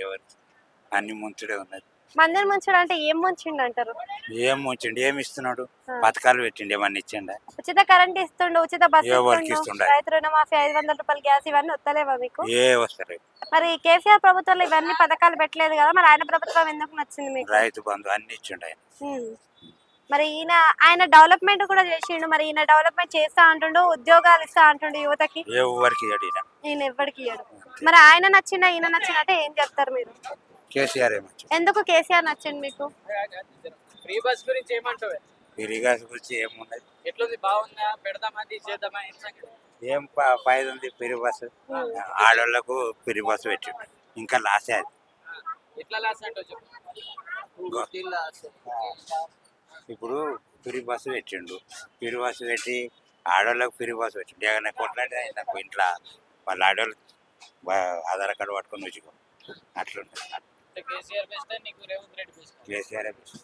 ఎవరు అన్ని ముంచుడే ఉన్నది. మందిని ముంచడం అంటే ఏం ముంచిండు అంటారు? ఏం ముంచండి, ఏమి ఇస్తున్నాడు? పథకాలు పెట్టిండి, ఏమన్నా ఇచ్చిండా? ఉచిత కరెంట్ ఇస్తుండు, ఉచిత బస్సు ఎవరికి ఇస్తుండు, ఇస్తుండ? రైతు రుణమాఫీ 500 రూపాయలు గ్యాస్ ఇవన్నీ వస్తలేవా మీకు? ఏ వస్తారు? మరి కేసీఆర్ ప్రభుత్వంలో ఇవన్నీ పథకాలు పెట్టలేదు కదా, మరి ఆయన ప్రభుత్వం ఎందుకు నచ్చింది మీకు? రైతు బంధు అన్ని ఇచ్చిండు ఆయన. మరి ఆయన డెవలప్మెంట్ కూడా చేసిండు, మరి ఈయన డెవలప్మెంట్ చేస్తా అంటుండు, ఉద్యోగాలు ఇస్తా అంటుండు యువతకి. ఎవరికి అడిగినా ఈయన ఎవరికి ఇయ్యడు. మరి ఆయన నచ్చిందా ఈయన నచ్చినట్టే ఏం చెప్తారు మీరు? కేసీఆర్ ఏమొచ్చు. ఎందుకు కేసీఆర్ నచ్చింది మీకు? ఫ్రీ బస్ గురించి ఏమంటావు? విరిగా గురించి ఏమున్నది? ఎట్లుంది, బాగుందా? పెడదామా, తీసేద్దామా, ఏం సంగతి? ఏం ఫైదా ఉంది? పిరి బస్సు ఆడోళ్లకు పిరి బస్సు పెట్టిండు, ఇంకా లాసే అది. ఎట్లా లాస్ అంటావు చెప్పు. ఇప్పుడు పిరి బస్సు పెట్టిండు, పిరి బస్సు పెట్టి ఆడోళ్ళకు పిరి బస్సు పెట్టిండు. ఏమైనా కొట్లాడి నాకు ఇంట్లో వాళ్ళ ఆడోళ్ళు ఆధార్ కార్డు పట్టుకొని వచ్చుకో అట్లుంటుంది. కేసీఆర్ బెస్ట్, నీకు రేవంత్ రెడ్డి బెస్ట్? కేసీఆర్ బెస్ట్.